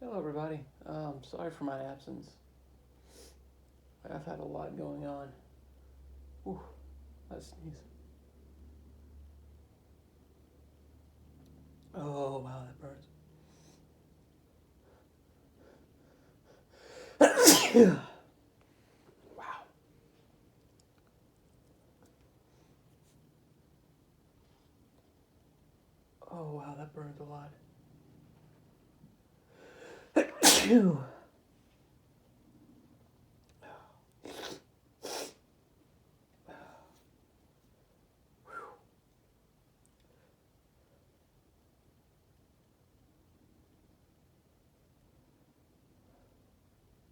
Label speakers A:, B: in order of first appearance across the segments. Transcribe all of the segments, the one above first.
A: Hello, everybody. Sorry for my absence. I've had a lot going on. Ooh, let's sneeze. Oh, wow, that burns. Wow. Oh, wow, that burns a lot.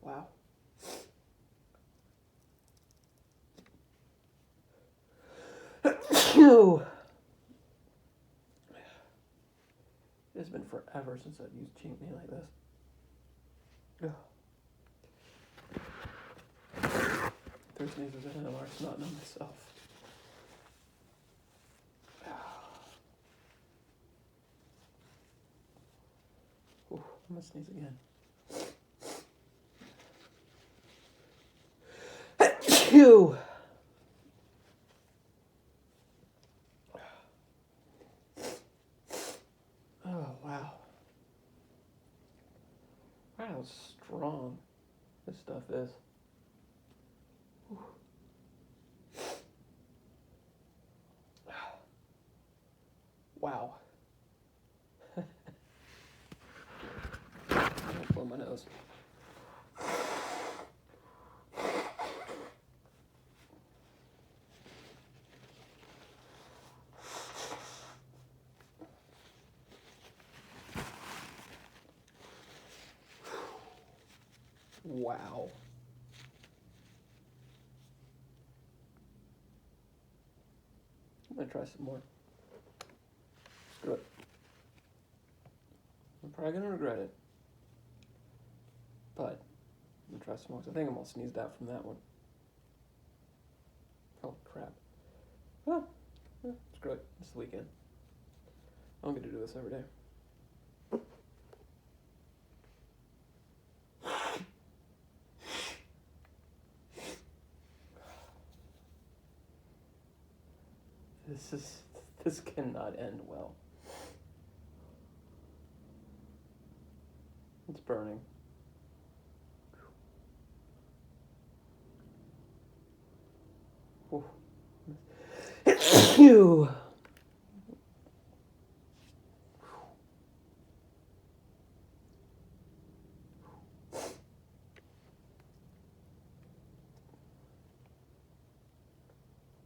A: Wow. It's been forever since I've used cheat meat like this. Three sneezes in an arse, not know myself. Ooh, I'm gonna sneeze again. Phew. Oh, wow. Wow, how strong this stuff is. Wow. Don't blow my nose. Wow. I'm gonna try some more. Screw it. I'm probably gonna regret it. But I'm gonna try some more. 'Cause I think I'm all sneezed out from that one. Oh crap. Well, screw it. It's the weekend. I'm gonna do this every day. This cannot end well. It's burning. Phew.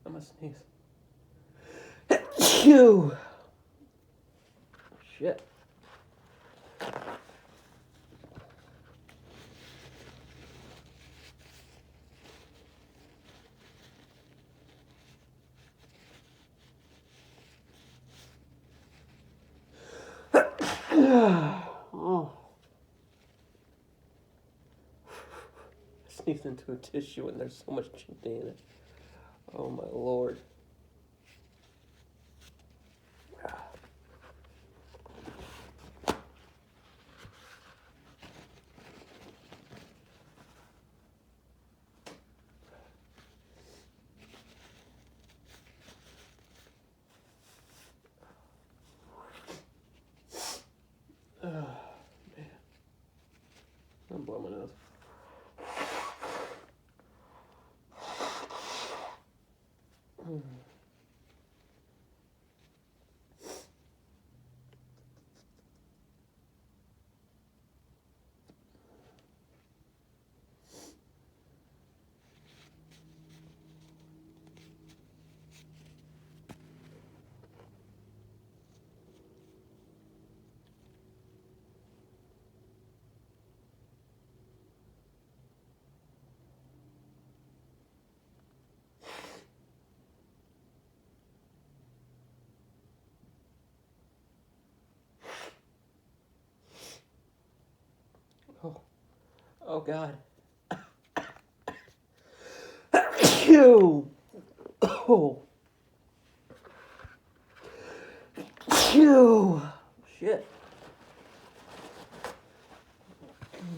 A: I'm gonna sneeze. Phew. Shit. Oh. I sneezed into a tissue and there's so much chimney in it. Oh my lord. Oh, man. I'm blowing my nose. Oh, oh god. Phew. Oh. Phew. Shit. I'm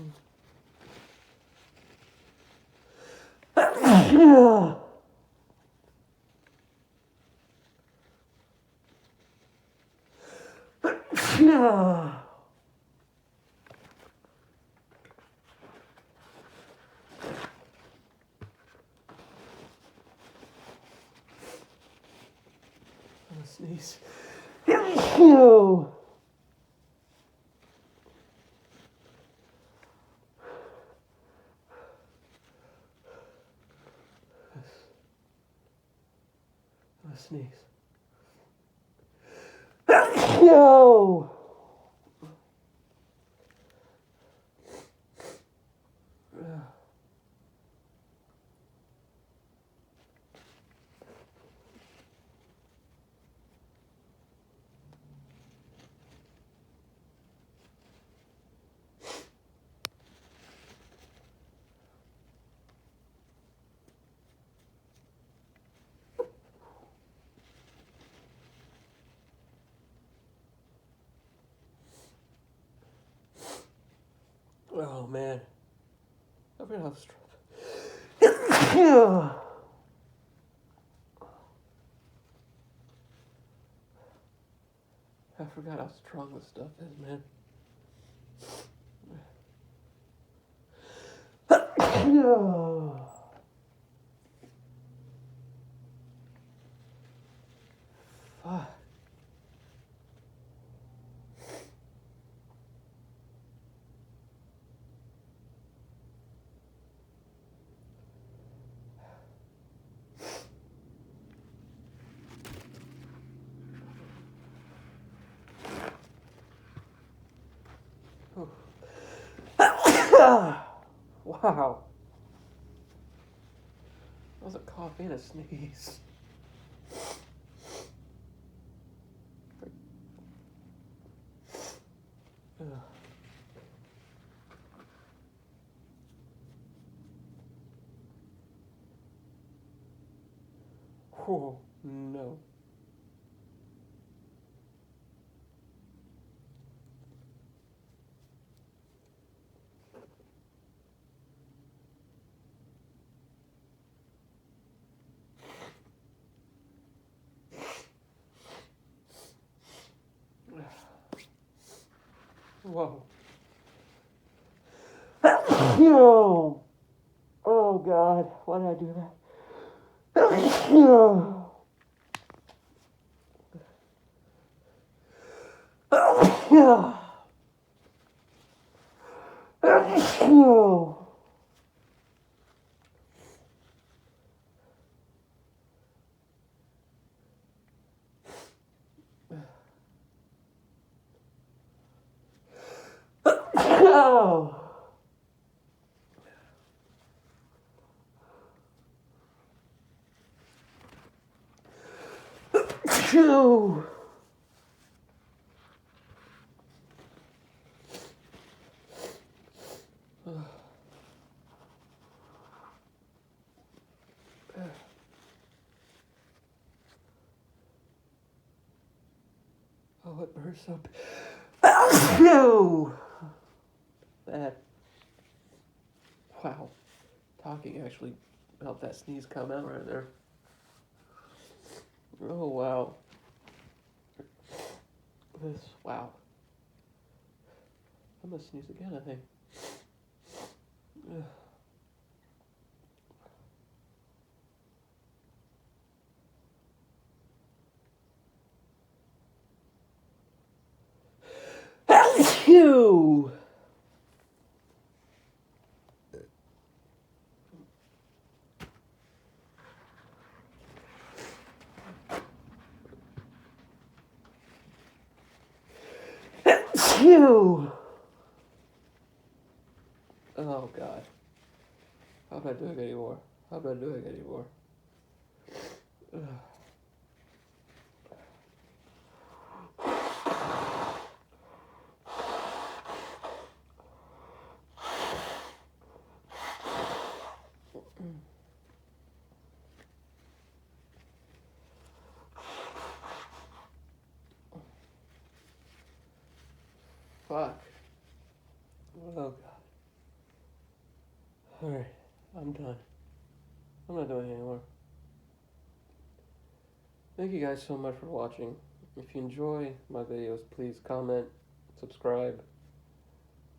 A: gonna sneeze. Ew. I'm gonna sneeze. Ew. Oh man, I forgot how strong. I forgot how strong this stuff is, man. Fuck. Wow. That was a cough and a sneeze. Oh, no. Whoa. Oh, oh God, why did I do that? Oh, it burns so bad. Wow. Talking actually helped that sneeze come out right there. Oh, wow. Wow. I'm gonna sneeze again, I think. Phew! Phew! Oh, God. How am I doing anymore? How am I doing anymore? Fuck. Oh, God. Alright, I'm done. I'm not doing it anymore. Thank you guys so much for watching. If you enjoy my videos, please comment, subscribe,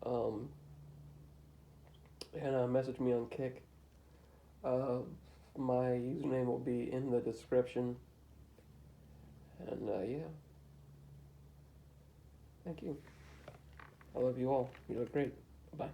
A: and message me on Kick. My username will be in the description. And yeah, thank you. I love you all. You look great. Bye.